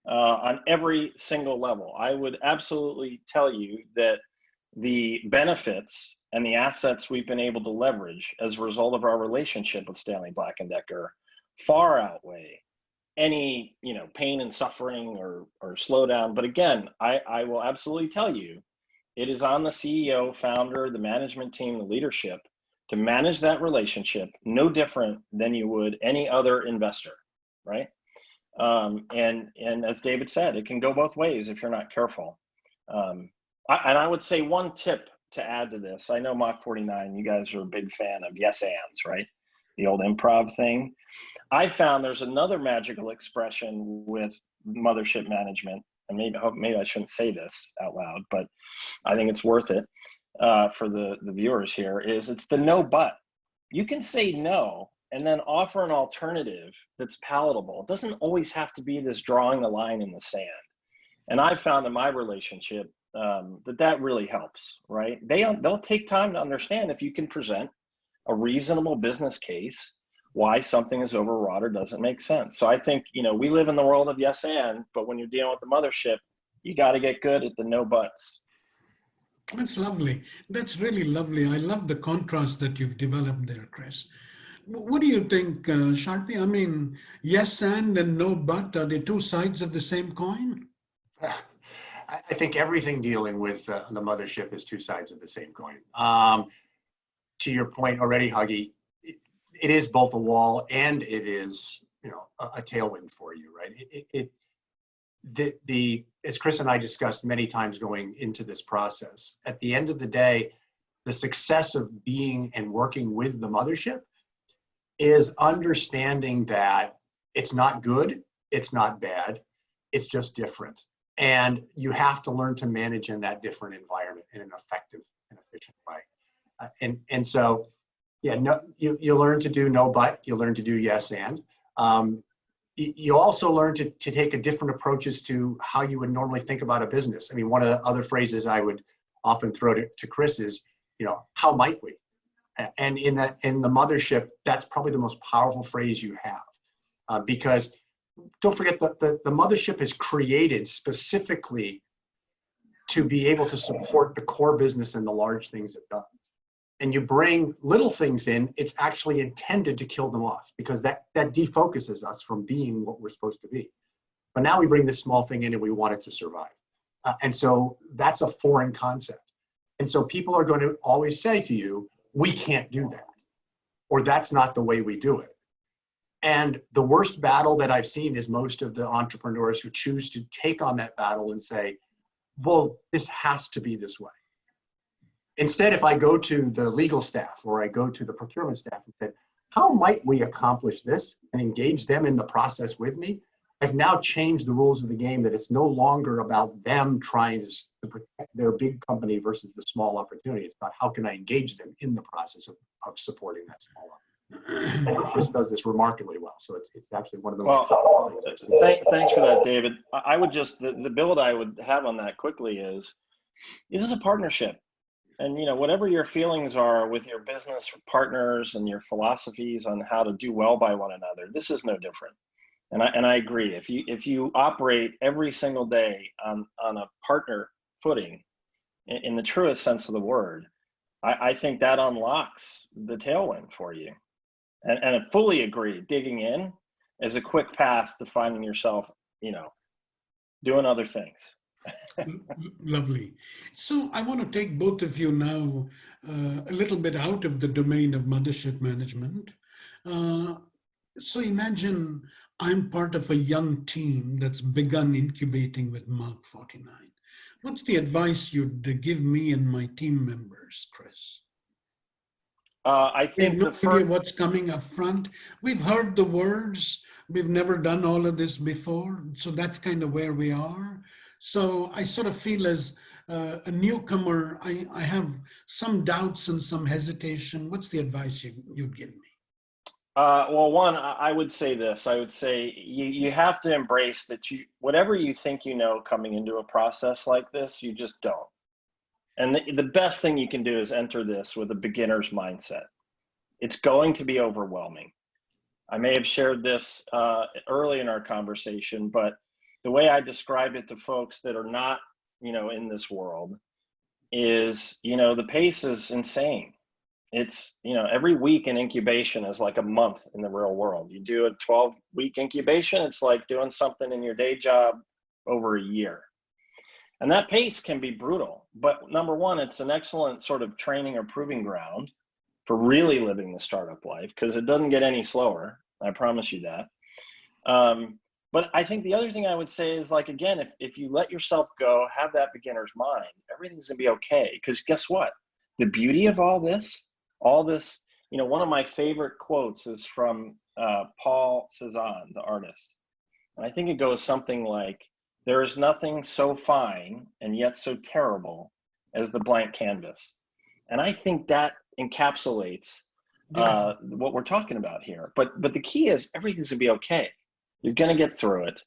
on every single level. I would absolutely tell you that the benefits and the assets we've been able to leverage as a result of our relationship with Stanley Black & Decker far outweigh any, pain and suffering or slowdown. But again, I will absolutely tell you, it is on the CEO, founder, the management team, the leadership to manage that relationship no different than you would any other investor, right? And as David said, it can go both ways if you're not careful. And I would say one tip to add to this, I know Mach49, you guys are a big fan of yes ands, right? The old improv thing. I found there's another magical expression with mothership management, and maybe I shouldn't say this out loud, but I think it's worth it for the viewers here, is it's the no but. You can say no and then offer an alternative that's palatable. It doesn't always have to be this drawing the line in the sand. And I've found in my relationship that really helps, right? They'll take time to understand if you can present a reasonable business case why something is overwrought or doesn't make sense. So I think, we live in the world of yes and, but when you're dealing with the mothership, you got to get good at the no buts. That's lovely. That's really lovely. I love the contrast that you've developed there, Chris. What do you think, Charpie? I mean, yes and no but, are they two sides of the same coin? I think everything dealing with the mothership is two sides of the same coin. To your point already, Huggy, it is both a wall and it is, you know, a tailwind for you, right? As Chris and I discussed many times going into this process, at the end of the day, the success of being and working with the mothership is understanding that it's not good, it's not bad, it's just different. And you have to learn to manage in that different environment in an effective and efficient way. And so, yeah, no, you learn to do no but, you learn to do yes and. You also learn to take a different approaches to how you would normally think about a business. I mean, one of the other phrases I would often throw to Chris is, you know, how might we? And in the mothership, that's probably the most powerful phrase you have, because don't forget that the mothership is created specifically to be able to support the core business and the large things it does. And you bring little things in, it's actually intended to kill them off, because that defocuses us from being what we're supposed to be. But now we bring this small thing in and we want it to survive. And so that's a foreign concept. And so people are going to always say to you, we can't do that, or that's not the way we do it. And the worst battle that I've seen is most of the entrepreneurs who choose to take on that battle and say, well, this has to be this way. Instead, if I go to the legal staff or I go to the procurement staff and say, how might we accomplish this, and engage them in the process with me, I've now changed the rules of the game, that it's no longer about them trying to protect their big company versus the small opportunity. It's about how can I engage them in the process of supporting that small opportunity. And it just does this remarkably well. So it's actually one of the most powerful things. Thanks for that, David. I would just, the build I would have on that quickly is a partnership. And, you know, whatever your feelings are with your business partners and your philosophies on how to do well by one another, this is no different. And I agree. If you operate every single day on a partner footing, in the truest sense of the word, I think that unlocks the tailwind for you. And I fully agree. Digging in is a quick path to finding yourself, you know, doing other things. Lovely. So I want to take both of you now a little bit out of the domain of mothership management. So imagine I'm part of a young team that's begun incubating with Mach49. What's the advice you'd give me and my team members, Chris? I think we have no idea what's coming up front. We've heard the words. We've never done all of this before. So that's kind of where we are. So I sort of feel as a newcomer, I have some doubts and some hesitation. What's the advice you'd give me? Well, one, I would say this. I would say you have to embrace that whatever you think you know coming into a process like this, you just don't. And the best thing you can do is enter this with a beginner's mindset. It's going to be overwhelming. I may have shared this early in our conversation, but the way I describe it to folks that are not, you know, in this world is, you know, the pace is insane. It's, you know, every week in incubation is like a month in the real world. You do a 12-week incubation, it's like doing something in your day job over a year. And that pace can be brutal. But number one, it's an excellent sort of training or proving ground for really living the startup life, because it doesn't get any slower. I promise you that. But I think the other thing I would say is, like, again, if you let yourself go, have that beginner's mind, everything's gonna be okay. Because guess what? The beauty of all this, you know, one of my favorite quotes is from Paul Cézanne, the artist. And I think it goes something like, there is nothing so fine and yet so terrible as the blank canvas. And I think that encapsulates what we're talking about here. But the key is everything's gonna be okay. You're gonna get through it.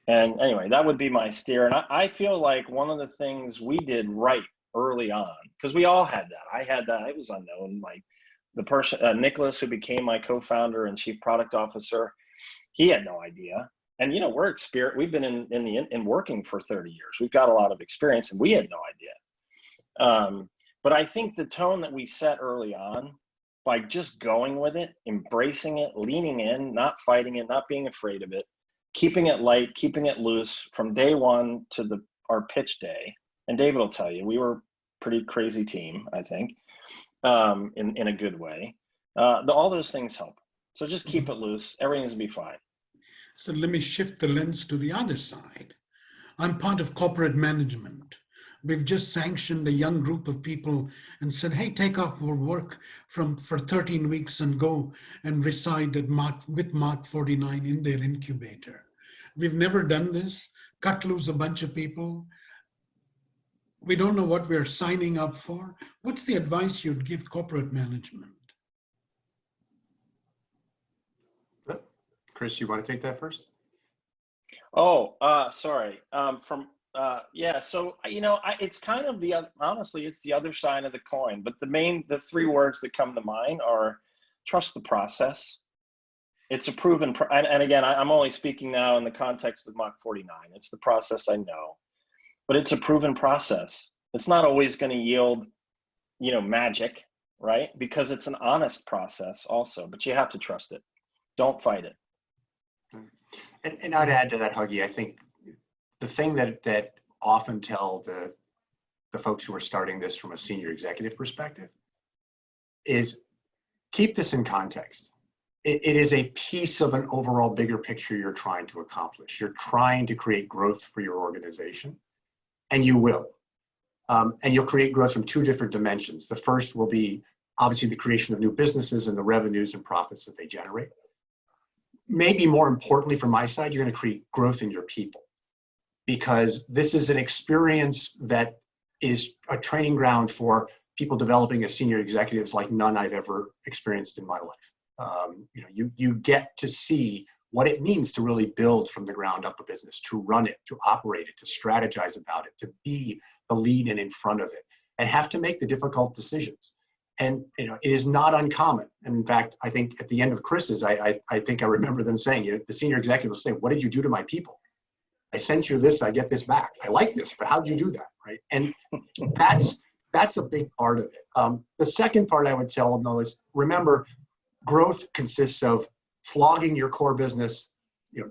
And anyway, that would be my steer. And I feel like one of the things we did right early on, because we all had that. I had that. It was unknown. Like the person, Nicholas, who became my co-founder and chief product officer, he had no idea. And, you know, we're experienced. We've been in working for 30 years. We've got a lot of experience, and we had no idea. But I think the tone that we set early on by just going with it, embracing it, leaning in, not fighting it, not being afraid of it, keeping it light, keeping it loose from day one to our pitch day. And David will tell you, we were a pretty crazy team, I think, in a good way. All those things help. So just keep it loose. Everything's gonna be fine. So let me shift the lens to the other side. I'm part of corporate management. We've just sanctioned a young group of people and said, hey, take off work for 13 weeks and go and reside with Mach49 in their incubator. We've never done this, cut loose a bunch of people. We don't know what we're signing up for. What's the advice you'd give corporate management? Chris, you want to take that first? Oh, sorry. Yeah, so, it's kind of honestly, it's the other side of the coin, but the three words that come to mind are trust the process. It's a proven, and again, I'm only speaking now in the context of Mach49. It's the process I know, but it's a proven process. It's not always going to yield, magic, right? Because it's an honest process also, but you have to trust it. Don't fight it. And I'd add to that, Huggy, I think the thing that often tell the folks who are starting this from a senior executive perspective is keep this in context. It is a piece of an overall bigger picture you're trying to accomplish. You're trying to create growth for your organization, and you will. And you'll create growth from two different dimensions. The first will be obviously the creation of new businesses and the revenues and profits that they generate. Maybe more importantly from my side, you're going to create growth in your people, because this is an experience that is a training ground for people developing as senior executives like none I've ever experienced in my life. You get to see what it means to really build from the ground up a business, to run it, to operate it, to strategize about it, to be the lead and in front of it, and have to make the difficult decisions. And it is not uncommon. And in fact, I think at the end of Chris's, I think I remember them saying, the senior executive will say, what did you do to my people? I sent you this, I get this back. I like this, but how'd you do that, right? And that's a big part of it. The second part I would tell them though is, remember, growth consists of flogging your core business,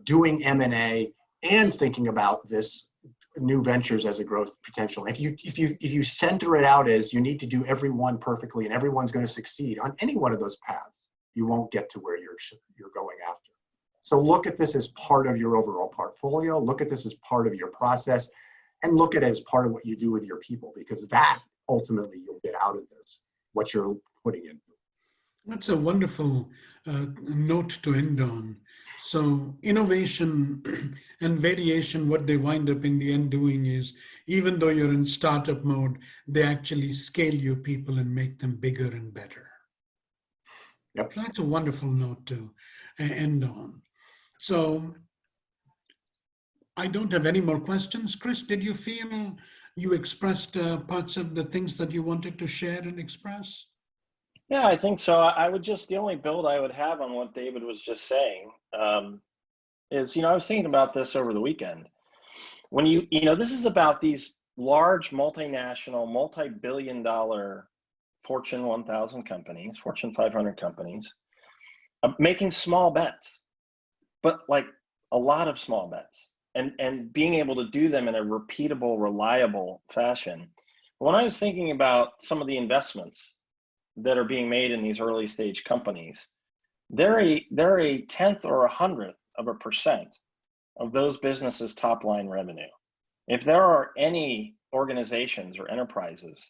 doing M&A, and thinking about this new ventures as a growth potential. If you center it out as you need to do every one perfectly and everyone's going to succeed on any one of those paths, you won't get to where you're going after. So look at this as part of your overall portfolio. Look at this as part of your process, and look at it as part of what you do with your people, because that ultimately you'll get out of this, what you're putting in. That's a wonderful note to end on. So innovation and variation, what they wind up in the end doing is, even though you're in startup mode, they actually scale your people and make them bigger and better. Yep. That's a wonderful note to end on. So I don't have any more questions. Chris, did you feel you expressed parts of the things that you wanted to share and express? Yeah, I think so. The only build I would have on what David was just saying is, I was thinking about this over the weekend. When this is about these large multinational, multi-billion-dollar Fortune 1000 companies, Fortune 500 companies, making small bets, but like a lot of small bets, and being able to do them in a repeatable, reliable fashion. When I was thinking about some of the investments that are being made in these early stage companies, they're a tenth or 100% of those businesses' top line revenue. If there are any organizations or enterprises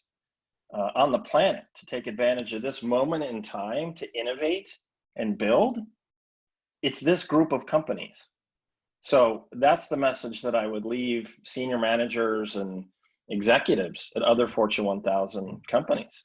on the planet to take advantage of this moment in time to innovate and build, it's this group of companies. So that's the message that I would leave senior managers and executives at other Fortune 1000 companies.